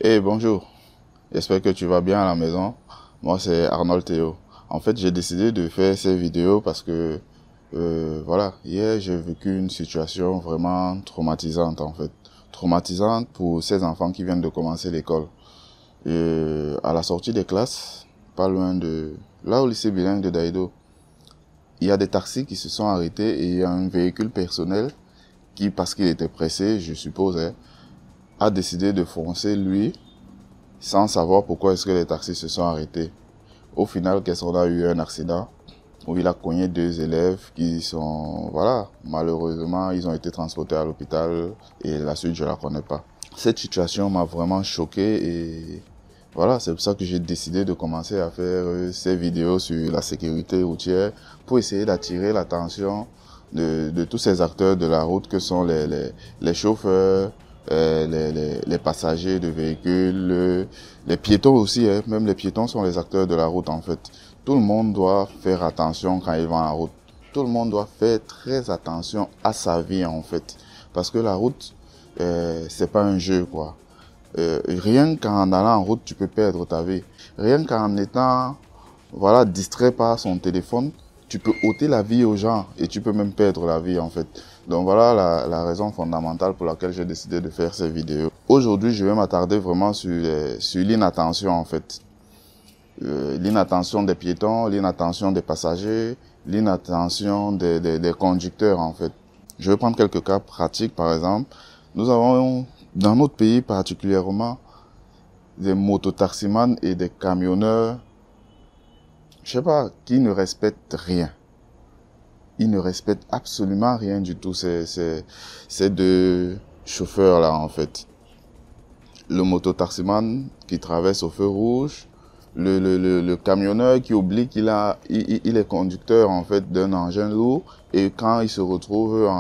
Bonjour, j'espère que tu vas bien à la maison. Moi c'est Arnold Théo. En fait j'ai décidé de faire ces vidéos parce que voilà, hier j'ai vécu une situation vraiment traumatisante en fait. Traumatisante pour ces enfants qui viennent de commencer l'école. À la sortie des classes, pas loin de là au lycée bilingue de Daïdo, il y a des taxis qui se sont arrêtés et il y a un véhicule personnel qui, parce qu'il était pressé, je suppose, hein, a décidé de foncer lui sans savoir pourquoi est-ce que les taxis se sont arrêtés. Au final, qu'est-ce qu'on a eu un accident où il a cogné deux élèves qui sont, voilà, malheureusement, ils ont été transportés à l'hôpital et la suite, je la connais pas. Cette situation m'a vraiment choqué et voilà, c'est pour ça que j'ai décidé de commencer à faire ces vidéos sur la sécurité routière pour essayer d'attirer l'attention de tous ces acteurs de la route que sont les chauffeurs, les passagers de véhicules, les piétons aussi, hein. Même les piétons sont les acteurs de la route en fait. Tout le monde doit faire attention quand il va en route. Tout le monde doit faire très attention à sa vie en fait. Parce que la route, c'est pas un jeu quoi. Rien qu'en allant en route, tu peux perdre ta vie. Rien qu'en étant, voilà, distrait par son téléphone, tu peux ôter la vie aux gens et tu peux même perdre la vie en fait. Donc voilà la raison fondamentale pour laquelle j'ai décidé de faire ces vidéos. Aujourd'hui, je vais m'attarder vraiment sur l'inattention en fait. L'inattention des piétons, l'inattention des passagers, l'inattention des conducteurs en fait. Je vais prendre quelques cas pratiques par exemple. Nous avons dans notre pays particulièrement des mototaximans et des camionneurs, je sais pas, qui ne respectent rien. Ils ne respectent absolument rien du tout, ces deux chauffeurs-là, en fait. Le mototaximan qui traverse au feu rouge, le camionneur qui oublie il est conducteur, en fait, d'un engin lourd, et quand il se retrouve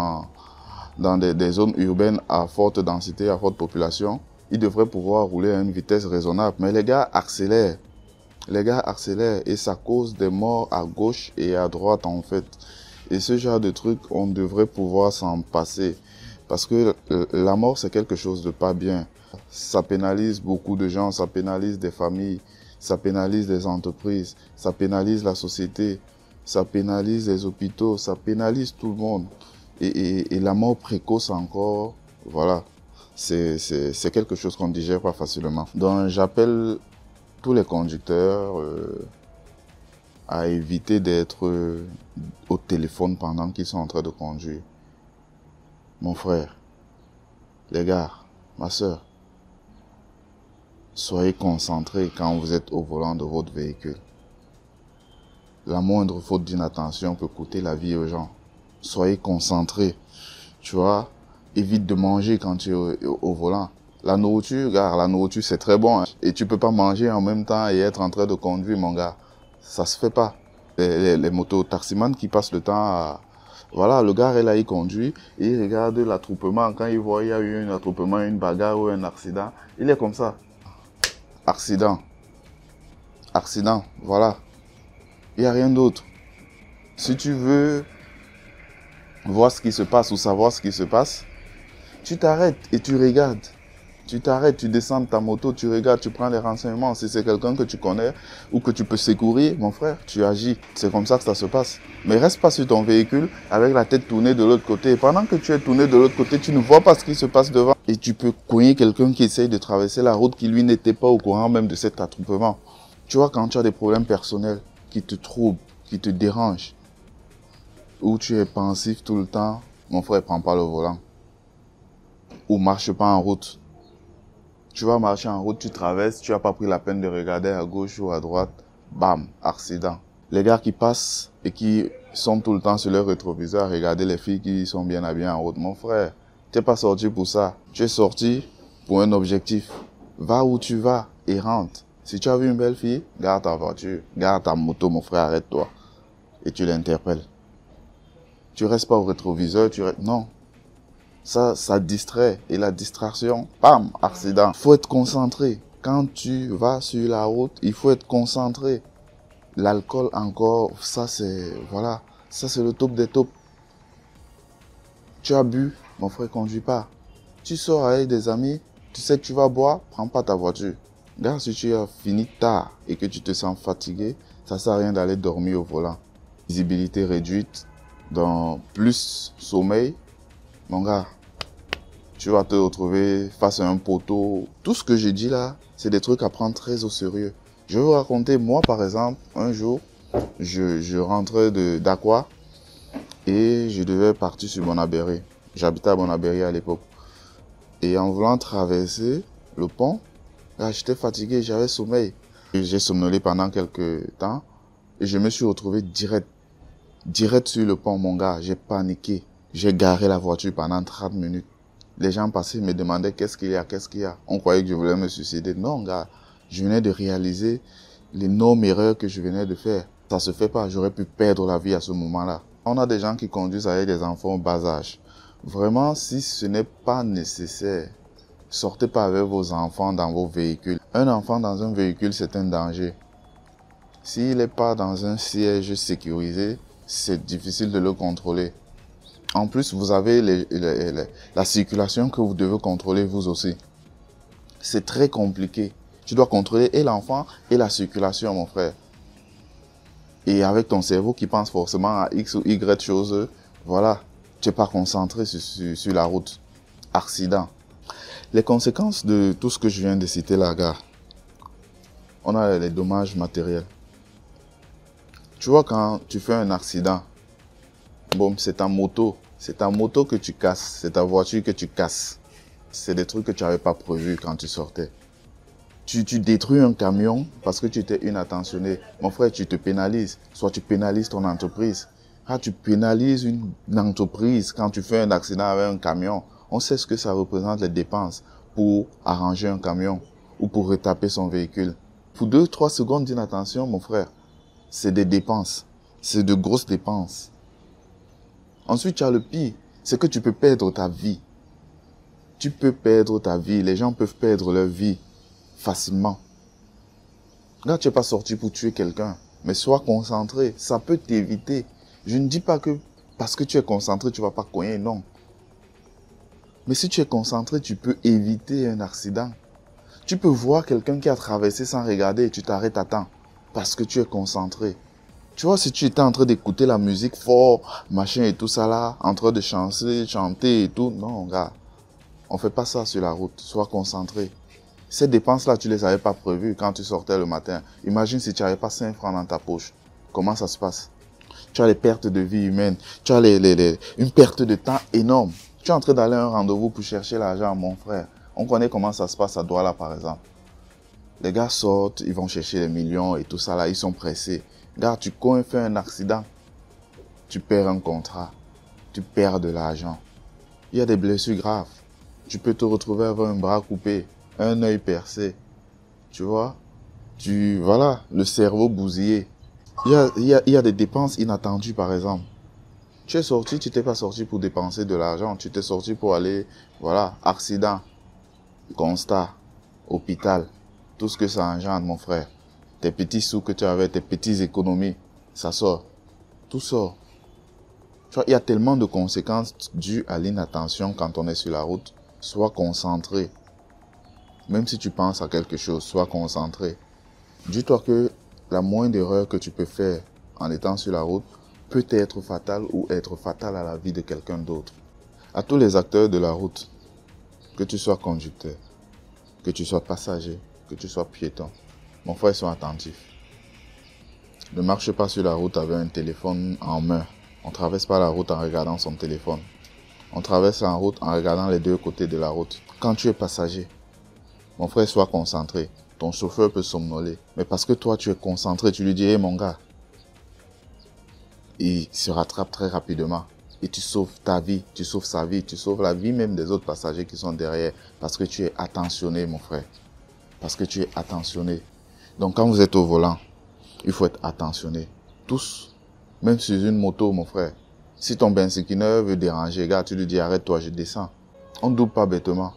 dans des zones urbaines à forte densité, à forte population, il devrait pouvoir rouler à une vitesse raisonnable. Mais les gars accélèrent. Les gars accélèrent et ça cause des morts à gauche et à droite en fait. Et ce genre de truc, on devrait pouvoir s'en passer. Parce que la mort, c'est quelque chose de pas bien. Ça pénalise beaucoup de gens, ça pénalise des familles, ça pénalise des entreprises, ça pénalise la société, ça pénalise les hôpitaux, ça pénalise tout le monde. Et la mort précoce encore, voilà, c'est quelque chose qu'on digère pas facilement. Donc j'appelle tous les conducteurs à éviter d'être au téléphone pendant qu'ils sont en train de conduire. Mon frère, les gars, ma soeur, soyez concentrés quand vous êtes au volant de votre véhicule. La moindre faute d'inattention peut coûter la vie aux gens. Soyez concentrés, tu vois. Évite de manger quand tu es au volant. La nourriture, gars, la nourriture c'est très bon. Hein. Et tu peux pas manger en même temps et être en train de conduire, mon gars. Ça se fait pas. Les motos-taximans qui passent le temps à... Voilà, le gars est là, il conduit, et il regarde l'attroupement. Quand il voit il y a eu un attroupement, une bagarre ou un accident, il est comme ça. Accident. Accident, voilà. Il n'y a rien d'autre. Si tu veux voir ce qui se passe ou savoir ce qui se passe, tu t'arrêtes et tu regardes. Tu t'arrêtes, tu descends de ta moto, tu regardes, tu prends les renseignements. Si c'est quelqu'un que tu connais ou que tu peux secourir, mon frère, tu agis. C'est comme ça que ça se passe. Mais reste pas sur ton véhicule avec la tête tournée de l'autre côté. Et pendant que tu es tourné de l'autre côté, tu ne vois pas ce qui se passe devant. Et tu peux cogner quelqu'un qui essaye de traverser la route qui lui n'était pas au courant même de cet attroupement. Tu vois, quand tu as des problèmes personnels qui te troublent, qui te dérangent, ou tu es pensif tout le temps, mon frère, prends pas le volant. Ou marche pas en route. Tu vas marcher en route, tu traverses, tu n'as pas pris la peine de regarder à gauche ou à droite, bam, accident. Les gars qui passent et qui sont tout le temps sur leur rétroviseur à regarder les filles qui sont bien habillées en route. Mon frère, tu n'es pas sorti pour ça. Tu es sorti pour un objectif. Va où tu vas et rentre. Si tu as vu une belle fille, garde ta voiture, garde ta moto, mon frère, arrête-toi. Et tu l'interpelles. Tu restes pas au rétroviseur, non. Ça distrait. Et la distraction, bam, accident. Faut être concentré. Quand tu vas sur la route, il faut être concentré. L'alcool encore, ça c'est, voilà, ça c'est le top des tops. Tu as bu, mon frère, conduis pas. Tu sors avec des amis, Tu sais que tu vas boire, prends pas ta voiture. Gars, si tu as fini tard et que tu te sens fatigué, ça sert à rien d'aller dormir au volant. Visibilité réduite, dans plus sommeil, mon gars, tu vas te retrouver face à un poteau. Tout ce que j'ai dit là, c'est des trucs à prendre très au sérieux. Je vais vous raconter, moi par exemple, un jour, je rentrais d'Aqua et je devais partir sur Bonabéry. J'habitais à Bonabéry à l'époque. Et en voulant traverser le pont, là, j'étais fatigué, j'avais sommeil. J'ai somnolé pendant quelques temps et je me suis retrouvé direct sur le pont, mon gars. J'ai paniqué. J'ai garé la voiture pendant 30 minutes. Les gens passaient, me demandaient qu'est-ce qu'il y a, qu'est-ce qu'il y a. On croyait que je voulais me suicider. Non, gars, je venais de réaliser l'énorme erreur que je venais de faire. Ça se fait pas, j'aurais pu perdre la vie à ce moment-là. On a des gens qui conduisent avec des enfants au bas âge. Vraiment, si ce n'est pas nécessaire, sortez pas avec vos enfants dans vos véhicules. Un enfant dans un véhicule, c'est un danger. S'il n'est pas dans un siège sécurisé, c'est difficile de le contrôler. En plus, vous avez la circulation que vous devez contrôler vous aussi. C'est très compliqué. Tu dois contrôler et l'enfant et la circulation, mon frère. Et avec ton cerveau qui pense forcément à X ou Y choses, voilà, tu n'es pas concentré sur la route. Accident. Les conséquences de tout ce que je viens de citer là, gars, on a les dommages matériels. Tu vois, quand tu fais un accident, bon, c'est ta moto que tu casses, c'est ta voiture que tu casses. C'est des trucs que tu n'avais pas prévus quand tu sortais. Tu détruis un camion parce que tu étais inattentionné. Mon frère, tu te pénalises. Soit tu pénalises ton entreprise. Ah, tu pénalises une entreprise quand tu fais un accident avec un camion. On sait ce que ça représente, les dépenses pour arranger un camion ou pour retaper son véhicule. Pour 2-3 secondes d'inattention, mon frère, c'est des dépenses. C'est de grosses dépenses. Ensuite, tu as le pire, c'est que tu peux perdre ta vie. Tu peux perdre ta vie. Les gens peuvent perdre leur vie facilement. Là, tu n'es pas sorti pour tuer quelqu'un, mais sois concentré. Ça peut t'éviter. Je ne dis pas que parce que tu es concentré, tu ne vas pas cogner, non. Mais si tu es concentré, tu peux éviter un accident. Tu peux voir quelqu'un qui a traversé sans regarder et tu t'arrêtes à temps parce que tu es concentré. Tu vois, si tu étais en train d'écouter la musique fort, machin et tout ça là, en train de chanter et tout, non, gars, on fait pas ça sur la route. Sois concentré. Ces dépenses-là, tu les avais pas prévues quand tu sortais le matin. Imagine si tu n'avais pas 5 francs dans ta poche. Comment ça se passe? Tu as les pertes de vie humaine. Tu as une perte de temps énorme. Tu es en train d'aller à un rendez-vous pour chercher l'argent, mon frère. On connaît comment ça se passe à Douala, par exemple. Les gars sortent, ils vont chercher les millions et tout ça là, ils sont pressés. Gars, tu fais un accident. Tu perds un contrat. Tu perds de l'argent. Il y a des blessures graves. Tu peux te retrouver avec un bras coupé, un œil percé. Tu vois? Voilà, le cerveau bousillé. Il y a des dépenses inattendues, par exemple. Tu es sorti, tu t'es pas sorti pour dépenser de l'argent. Tu t'es sorti pour aller, voilà, accident, constat, hôpital. Tout ce que ça engendre, mon frère. Tes petits sous que tu avais, tes petites économies, ça sort. Tout sort. Tu vois, il y a tellement de conséquences dues à l'inattention quand on est sur la route. Sois concentré. Même si tu penses à quelque chose, sois concentré. Dis-toi que la moindre erreur que tu peux faire en étant sur la route peut être fatale ou être fatale à la vie de quelqu'un d'autre. À tous les acteurs de la route, que tu sois conducteur, que tu sois passager, que tu sois piéton, mon frère, sois attentif. Ne marche pas sur la route avec un téléphone en main. On ne traverse pas la route en regardant son téléphone. On traverse la route en regardant les deux côtés de la route. Quand tu es passager, mon frère, sois concentré. Ton chauffeur peut somnoler. Mais parce que toi, tu es concentré, tu lui dis, hé mon gars. Il se rattrape très rapidement. Et tu sauves ta vie, tu sauves sa vie, tu sauves la vie même des autres passagers qui sont derrière. Parce que tu es attentionné, mon frère. Parce que tu es attentionné. Donc quand vous êtes au volant, il faut être attentionné. Tous. Même sur une moto, mon frère. Si ton benzineur veut déranger, gars, tu lui dis arrête-toi, je descends. On ne double pas bêtement.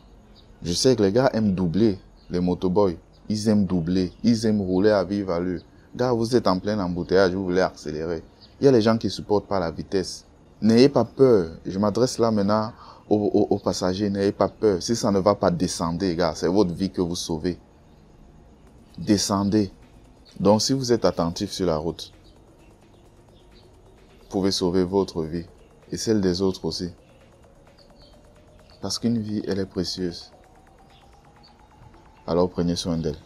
Je sais que les gars aiment doubler, les motoboys. Ils aiment doubler, ils aiment rouler à vive allure. Gars, vous êtes en plein embouteillage, vous voulez accélérer. Il y a les gens qui ne supportent pas la vitesse. N'ayez pas peur. Je m'adresse là maintenant aux passagers, n'ayez pas peur. Si ça ne va pas, descendez, gars. C'est votre vie que vous sauvez. Descendez. Donc, si vous êtes attentif sur la route, vous pouvez sauver votre vie et celle des autres aussi. Parce qu'une vie, elle est précieuse. Alors, prenez soin d'elle.